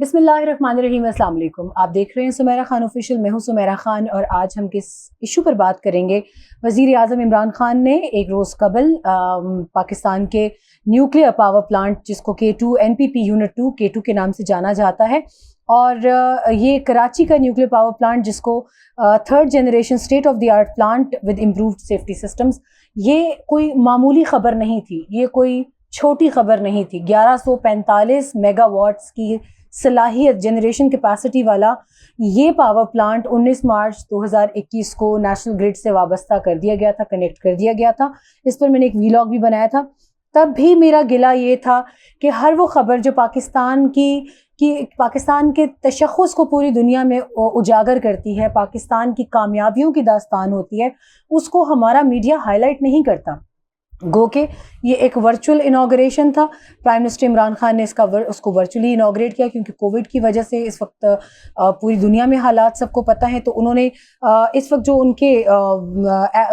بسم اللہ الرحمن الرحیم، السلام علیکم۔ آپ دیکھ رہے ہیں سمیرہ خان آفیشیل، میں ہوں سمیرہ خان، اور آج ہم کس ایشو پر بات کریں گے؟ وزیر اعظم عمران خان نے ایک روز قبل پاکستان کے نیوکلیئر پاور پلانٹ، جس کو K2 NPP یونٹ 2 K2 کے نام سے جانا جاتا ہے، اور یہ کراچی کا نیوکلیئر پاور پلانٹ، جس کو third generation state of the art plant with improved safety systems, یہ کوئی معمولی خبر نہیں تھی، یہ کوئی چھوٹی خبر نہیں تھی۔ 1145 میگا واٹس کی صلاحیت، جنریشن کیپیسٹی والا یہ پاور پلانٹ 19 مارچ 2021 کو نیشنل گرڈ سے وابستہ کر دیا گیا تھا، کنیکٹ کر دیا گیا تھا۔ اس پر میں نے ایک ویلاگ بھی بنایا تھا۔ تب بھی میرا گلہ یہ تھا کہ ہر وہ خبر جو پاکستان کے تشخص کو پوری دنیا میں اجاگر کرتی ہے، پاکستان کی کامیابیوں کی داستان ہوتی ہے، اس کو ہمارا میڈیا ہائی لائٹ نہیں کرتا۔ گو کہ یہ ایک ورچوئل انوگریشن تھا، پرائم منسٹر عمران خان نے اس کو ورچولی انوگریٹ کیا، کیونکہ کووڈ کی وجہ سے اس وقت پوری دنیا میں حالات سب کو پتہ ہیں، تو انہوں نے اس وقت جو ان کے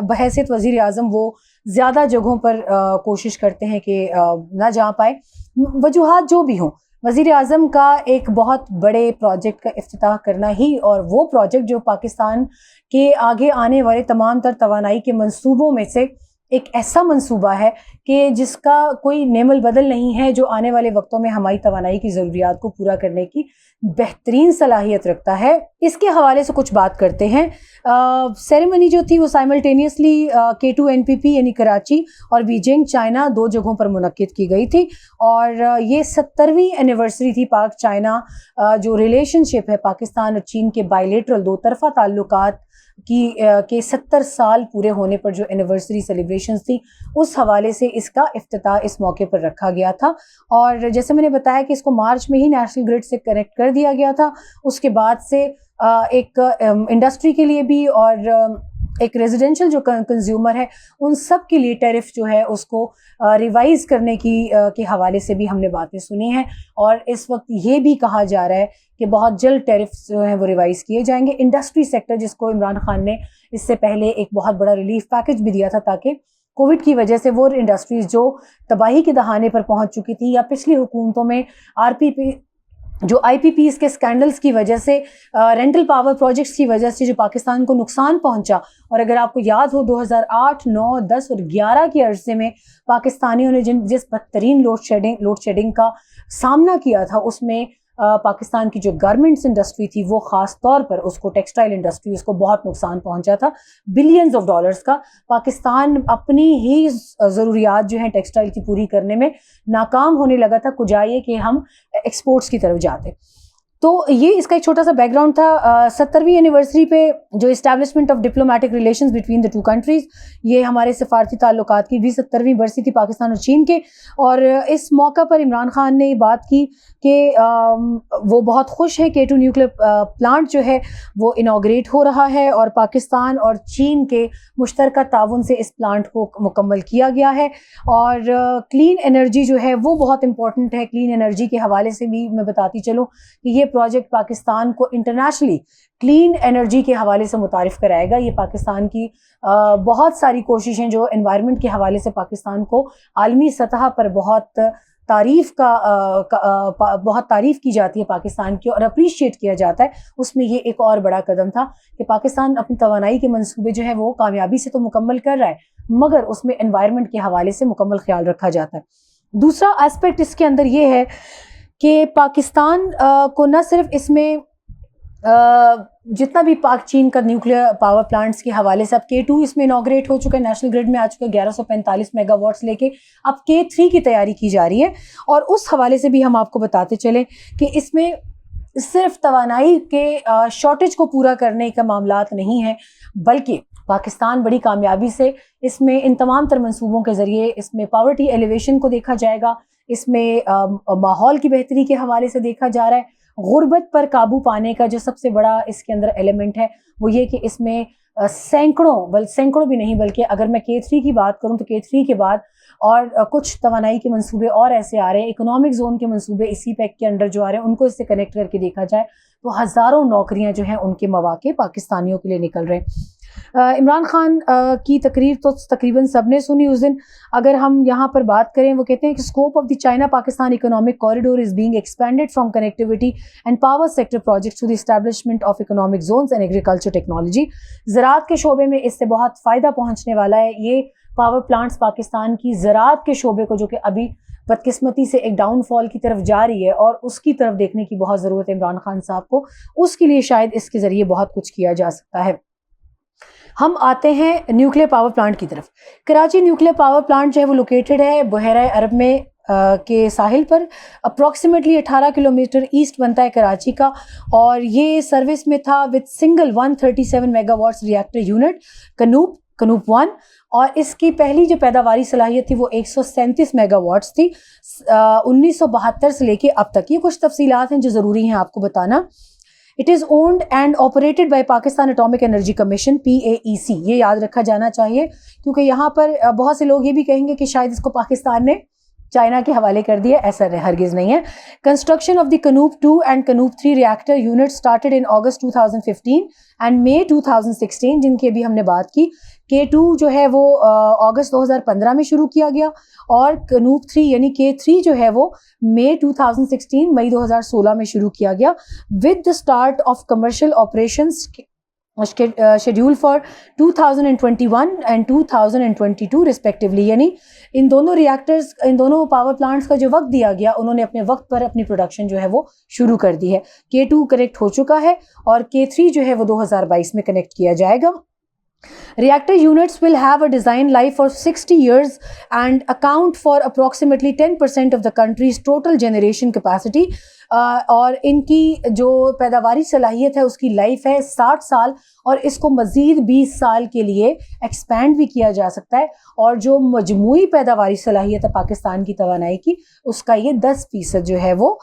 بحیثیت وزیر اعظم وہ زیادہ جگہوں پر کوشش کرتے ہیں کہ نہ جا پائے، وجوہات جو بھی ہوں، وزیر اعظم کا ایک بہت بڑے پروجیکٹ کا افتتاح کرنا ہی، اور وہ پروجیکٹ جو پاکستان کے آگے آنے والے تمام تر توانائی کے منصوبوں میں سے ایک ایسا منصوبہ ہے کہ جس کا کوئی نعم البدل نہیں ہے، جو آنے والے وقتوں میں ہماری توانائی کی ضروریات کو پورا کرنے کی بہترین صلاحیت رکھتا ہے۔ اس کے حوالے سے کچھ بات کرتے ہیں۔ سیریمنی جو تھی وہ سائملٹینیسلی K2 NPP یعنی کراچی اور بیجنگ چائنا، دو جگہوں پر منعقد کی گئی تھی، اور یہ 70ویں اینیورسری تھی پاک چائنا جو ریلیشن شپ ہے پاکستان اور چین کے بائیلیٹرل دو طرفہ تعلقات کے 70 سال پورے ہونے پر جو اینیورسری سیلیبریشنز تھی، اس حوالے سے اس کا افتتاح اس موقع پر رکھا گیا تھا۔ اور جیسے میں نے بتایا کہ اس کو مارچ میں ہی نیشنل گرڈ سے کنیکٹ کر دیا گیا تھا، اس کے بعد سے ایک انڈسٹری کے لیے بھی اور ایک ریزیڈینشل جو کنزیومر ہے ان سب کے لیے ٹیرف جو ہے اس کو ریوائز کرنے کے حوالے سے بھی ہم نے باتیں سنی ہیں، اور اس وقت یہ بھی کہا جا رہا ہے کہ بہت جلد ٹیرفز جو ہیں وہ ریوائز کیے جائیں گے۔ انڈسٹری سیکٹر، جس کو عمران خان نے اس سے پہلے ایک بہت بڑا ریلیف پیکج بھی دیا تھا، تاکہ کووڈ کی وجہ سے وہ انڈسٹریز جو تباہی کے دہانے پر پہنچ چکی تھی، یا پچھلی حکومتوں میں IPPs کے سکینڈلز کی وجہ سے، رینٹل پاور پروجیکٹس کی وجہ سے جو پاکستان کو نقصان پہنچا، اور اگر آپ کو یاد ہو 2008، 9، 10 اور 11 کے عرصے میں پاکستانیوں نے جس بدترین لوڈ شیڈنگ کا سامنا کیا تھا، اس میں پاکستان کی جو گارمنٹس انڈسٹری تھی وہ خاص طور پر اس کو ٹیکسٹائل انڈسٹری، اس کو بہت نقصان پہنچا تھا، بلینز آف ڈالرز کا۔ پاکستان اپنی ہی ضروریات جو ہیں ٹیکسٹائل کی پوری کرنے میں ناکام ہونے لگا تھا، کجائے کہ ہم ایکسپورٹس کی طرف جاتے۔ تو یہ اس کا ایک چھوٹا سا بیک گراؤنڈ تھا۔ 70ویں اینیورسری پہ جو establishment of diplomatic relations between the to countries, یہ ہمارے سفارتی تعلقات کی بھی 70ویں برسی تھی پاکستان اور چین کے، اور اس موقع پر عمران خان نے یہ بات کی کہ وہ بہت خوش ہے K2 نیوکلیئر پلانٹ جو ہے وہ انوگریٹ ہو رہا ہے، اور پاکستان اور چین کے مشترکہ تعاون سے اس پلانٹ کو مکمل کیا گیا ہے۔ اور کلین انرجی جو ہے وہ بہت امپورٹنٹ ہے۔ کلین انرجی کے حوالے سے بھی میں بتاتی چلوں کہ یہ پروجیکٹ پاکستان کو انٹرنیشنلی کلین انرجی کے حوالے سے متعارف کرائے گا۔ یہ پاکستان کی بہت ساری کوششیں جو انوائرمنٹ کے حوالے سے پاکستان کو عالمی سطح پر بہت تعریف کی جاتی ہے پاکستان کی، اور اپریشیٹ کیا جاتا ہے، اس میں یہ ایک اور بڑا قدم تھا کہ پاکستان اپنی توانائی کے منصوبے جو ہے وہ کامیابی سے تو مکمل کر رہا ہے، مگر اس میں انوائرمنٹ کے حوالے سے مکمل خیال رکھا جاتا ہے۔ دوسرا ایسپیکٹ اس کے اندر یہ ہے کہ پاکستان کو نہ صرف اس میں جتنا بھی پاک چین کا نیوکلیئر پاور پلانٹس کے حوالے سے، اب K2 اس میں انوگریٹ ہو چکا ہے، نیشنل گرڈ میں آ چکا ہے 1145 میگا واٹس لے کے، اب K3 کی تیاری کی جا رہی ہے، اور اس حوالے سے بھی ہم آپ کو بتاتے چلیں کہ اس میں صرف توانائی کے شارٹیج کو پورا کرنے کا معاملات نہیں ہیں، بلکہ پاکستان بڑی کامیابی سے اس میں ان تمام تر منصوبوں کے ذریعے اس میں پاورٹی ایلیویشن کو دیکھا جائے گا، اس میں ماحول کی بہتری کے حوالے سے دیکھا جا رہا ہے، غربت پر قابو پانے کا جو سب سے بڑا اس کے اندر ایلیمنٹ ہے وہ یہ کہ اس میں سینکڑوں بھی نہیں، بلکہ اگر میں K3 کی بات کروں تو K3 کے بعد اور کچھ توانائی کے منصوبے اور ایسے آ رہے ہیں، اکنامک زون کے منصوبے اسی پیک کے انڈر جو آ رہے ہیں، ان کو اس سے کنیکٹ کر کے دیکھا جائے تو ہزاروں نوکریاں جو ہیں ان کے مواقع پاکستانیوں کے لیے نکل رہے ہیں۔ عمران خان کی تقریر تو تقریباً سب نے سنی اس دن. اگر ہم یہاں پر بات کریں, وہ کہتے ہیں کہ scope of the China Pakistan economic corridor is being expanded from connectivity and power sector projects to the establishment of economic zones and agriculture technology. زراعت کے شعبے میں اس سے بہت فائدہ پہنچنے والا ہے. یہ پاور پلانٹس پاکستان کی زراعت کے شعبے کو, جو کہ ابھی بدقسمتی سے ایک ڈاؤن فال کی طرف جا رہی ہے اور اس کی طرف دیکھنے کی بہت ضرورت ہے عمران خان صاحب کو, اس کے لیے شاید اس کے ذریعے بہت کچھ کیا جا سکتا ہے. ہم آتے ہیں نیوکلیر پاور پلانٹ کی طرف. کراچی نیوکلیر پاور پلانٹ جو ہے وہ لوکیٹڈ ہے بحیرہ عرب میں کے ساحل پر, اپروکسیمیٹلی 18 کلومیٹر ایسٹ بنتا ہے کراچی کا, اور یہ سروس میں تھا with single 137 mega watts reactor unit KANUPP 1, اور اس کی پہلی جو پیداواری صلاحیت تھی وہ 137 میگا واٹس تھی 1972 سے لے کے اب تک. یہ کچھ تفصیلات ہیں جو ضروری ہیں آپ کو بتانا. It is owned and operated by Pakistan Atomic Energy Commission PAEC. یہ یاد رکھا جانا چاہیے, کیونکہ یہاں پر بہت سے لوگ یہ بھی کہیں گے کہ شاید اس کو پاکستان نے چائنا کے حوالے کر دیا. ایسا ہرگز نہیں ہے. Construction of the KANUPP 2 and KANUPP 3 reactor unit started in August 2015 and May 2016, جن کی ابھی ہم نے بات کی. K2 جو ہے وہ اگست 2015 میں شروع کیا گیا, اور کنوپ 3 یعنی K3 جو ہے وہ مئی 2016 میں شروع کیا گیا, with the start of commercial operations schedule for 2021 and 2022 respectively. یعنی ان دونوں ریئیکٹرز, ان دونوں پاور پلانٹس کا جو وقت دیا گیا, انہوں نے اپنے وقت پر اپنی پروڈکشن جو ہے وہ شروع کر دی ہے. K2 کنیکٹ ہو چکا ہے, اور K3 جو ہے وہ 2022 میں کنیکٹ کیا جائے گا. Reactor units will have a design life for 60 years and account for approximately 10% of the country's total generation capacity. اور ان کی جو پیداواری صلاحیت ہے اس کی لائف ہے 60 سال, اور اس کو مزید 20 سال کے لیے ایکسپینڈ بھی کیا جا سکتا ہے. اور جو مجموعی پیداواری صلاحیت ہے پاکستان کی توانائی کی, اس کا یہ 10% جو ہے وہ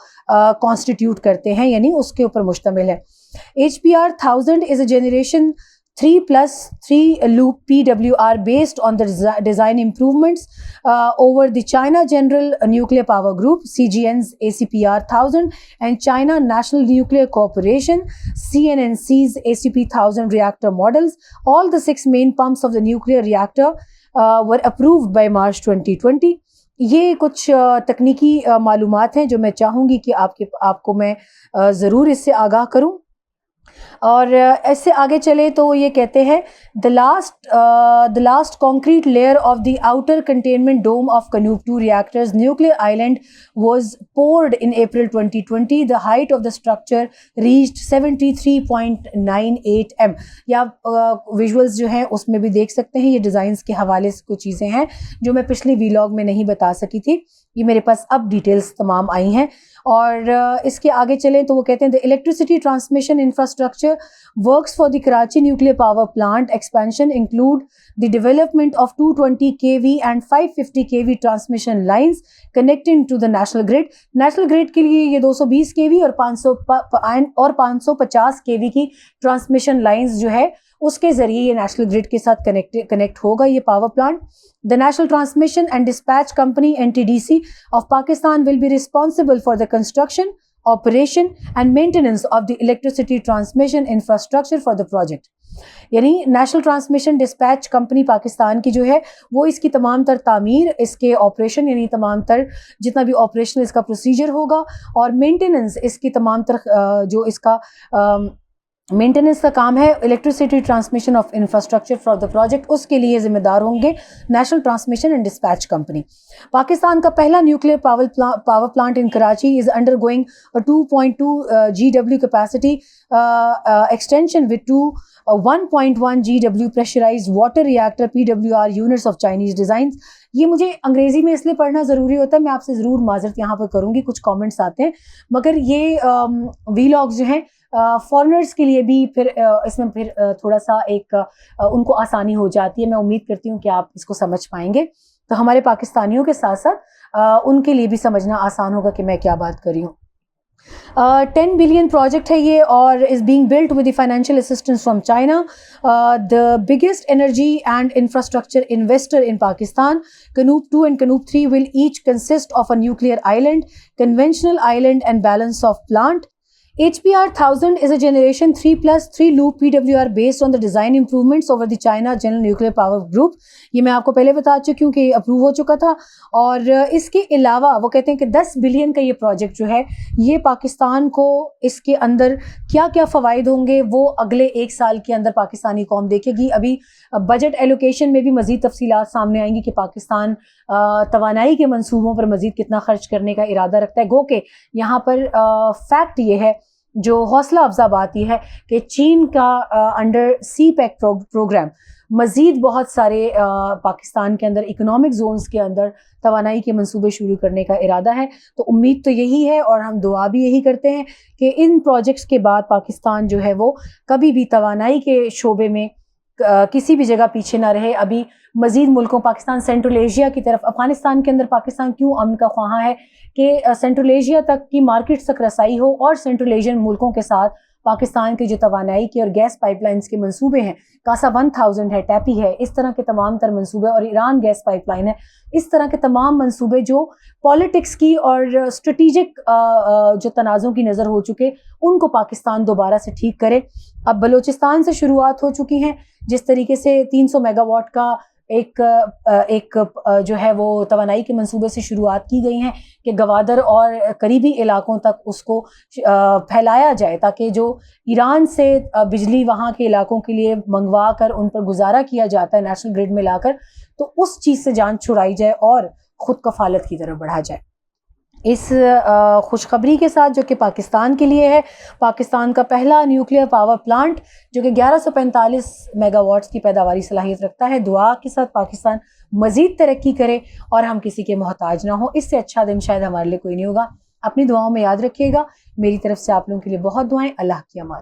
کانسٹیٹیوٹ کرتے ہیں, یعنی اس کے اوپر مشتمل ہے. HPR 1000 is a generation 3+3 loop PWR based on the design improvements over the China General Nuclear Power Group CGN's ACPR 1000 and China National Nuclear Corporation CNNC's ACP 1000 reactor models. All the 6 main pumps of the nuclear reactor were approved by March 2020. یہ کچھ تکنیکی معلومات ہیں جو میں چاہوں گی کہ آپ کو میں ضرور اس سے آگاہ کروں. اور اس سے آگے چلے تو یہ کہتے ہیں the last concrete layer of the outer containment dome of Canoop 2 reactor's nuclear island was poured in April 2020. The height of the structure reached 73.98 m. یا ویژولز جو ہیں اس میں بھی دیکھ سکتے ہیں, یہ ڈیزائنز کے حوالے سے کچھ چیزیں ہیں جو میں پچھلی ویلاگ میں نہیں بتا سکی تھی, یہ میرے پاس اب ڈیٹیلز تمام آئی ہیں. اور اس کے آگے چلیں تو وہ کہتے ہیں the electricity transmission infrastructure works for the Karachi nuclear power plant expansion include the development of 220 kV and 550 kV transmission lines connecting to the national grid. National grid کے لیے یہ 220 kV اور 550 kV کی ٹرانسمیشن لائنز جو ہے اس کے ذریعے یہ نیشنل گرڈ کے ساتھ کنیکٹ ہوگا یہ power plant. The National Transmission and Dispatch Company NTDC of Pakistan will be responsible for the construction, operation and maintenance of the electricity transmission infrastructure for the project. یعنی national transmission dispatch company Pakistan کی جو ہے وہ اس کی تمام تر تعمیر, اس کے آپریشن یعنی تمام تر جتنا بھی آپریشن اس کا پروسیجر ہوگا, اور مینٹیننس اس کی تمام تر جو اس کا مینٹیننس کا کام ہے electricity transmission of infrastructure for the project, اس کے لیے ذمہ دار ہوں گے national transmission and dispatch company. Pakistan کا پہلا nuclear power plant in Karachi is undergoing 2.2 GW capacity extension with 1.1 GW pressurized water reactor PWR units of Chinese designs. یہ مجھے انگریزی میں اس لیے پڑھنا ضروری ہوتا ہے, میں آپ سے ضرور معذرت یہاں پر کروں گی, کچھ کامنٹس آتے ہیں, مگر یہ ویلاگز جو ہیں فارنرز کے لیے بھی پھر اس میں پھر تھوڑا سا ایک ان کو آسانی ہو جاتی ہے. میں امید کرتی ہوں کہ آپ اس کو سمجھ پائیں گے, تو ہمارے پاکستانیوں کے ساتھ ساتھ ان کے لیے بھی سمجھنا آسان ہوگا کہ میں کیا بات کر رہی ہوں. 10 بلین پروجیکٹ ہے یہ, اور is being built with the financial assistance from China. The biggest energy and infrastructure investor in Pakistan. Canoop 2 and Canoop 3 will each consist of a nuclear island, conventional island and balance of plant. HPR 1000 is a Generation 3+3 loop PWR based on the design improvements over the China General Nuclear Power Group. یہ میں آپ کو پہلے بتا چکی ہوں کہ یہ اپروو ہو چکا تھا، اور اس کے علاوہ وہ کہتے ہیں کہ 10 بلین کا یہ پروجیکٹ جو ہے یہ پاکستان کو اس کے اندر کیا کیا فوائد ہوں گے وہ اگلے 1 سال کے اندر پاکستانی قوم دیکھے گی. ابھی بجٹ ایلوکیشن میں بھی مزید تفصیلات سامنے آئیں گی کہ پاکستان توانائی کے منصوبوں پر مزید کتنا خرچ کرنے کا ارادہ رکھتا ہے. گو کہ یہاں پر فیکٹ یہ ہے جو حوصلہ افزا بات یہ ہے کہ چین کا انڈر سی پیک پروگرام مزید بہت سارے پاکستان کے اندر اکنامک زونز کے اندر توانائی کے منصوبے شروع کرنے کا ارادہ ہے. تو امید تو یہی ہے اور ہم دعا بھی یہی کرتے ہیں کہ ان پروجیکٹس کے بعد پاکستان جو ہے وہ کبھی بھی توانائی کے شعبے میں کسی بھی جگہ پیچھے نہ رہے. ابھی مزید ملکوں پاکستان سینٹرل ایشیا کی طرف، افغانستان کے اندر پاکستان کیوں امن کا خواہاں ہے کہ سینٹرل ایشیا تک کی مارکیٹس تک رسائی ہو، اور سینٹرل ایشین ملکوں کے ساتھ پاکستان کے جو توانائی کے اور گیس پائپ لائنز کے منصوبے ہیں، کاسا 1000 ہے، ٹیپی ہے، اس طرح کے تمام تر منصوبے، اور ایران گیس پائپ لائن ہے، اس طرح کے تمام منصوبے جو پالیٹکس کی اور اسٹریٹجک جو تنازعوں کی نظر ہو چکے ان کو پاکستان دوبارہ سے ٹھیک کرے. اب بلوچستان سے شروعات ہو چکی ہیں، جس طریقے سے 300 میگا واٹ کا ایک جو ہے وہ توانائی کے منصوبے سے شروعات کی گئی ہیں کہ گوادر اور قریبی علاقوں تک اس کو پھیلایا جائے تاکہ جو ایران سے بجلی وہاں کے علاقوں کے لیے منگوا کر ان پر گزارا کیا جاتا ہے نیشنل گرڈ میں لا کر، تو اس چیز سے جان چھڑائی جائے اور خود کفالت کی طرف بڑھا جائے. اس خوشخبری کے ساتھ جو کہ پاکستان کے لیے ہے، پاکستان کا پہلا نیوکلیئر پاور پلانٹ جو کہ 1145 میگا واٹس کی پیداواری صلاحیت رکھتا ہے، دعا کے ساتھ پاکستان مزید ترقی کرے اور ہم کسی کے محتاج نہ ہوں. اس سے اچھا دن شاید ہمارے لیے کوئی نہیں ہوگا. اپنی دعاؤں میں یاد رکھیے گا. میری طرف سے آپ لوگوں کے لیے بہت دعائیں. اللہ کی امان.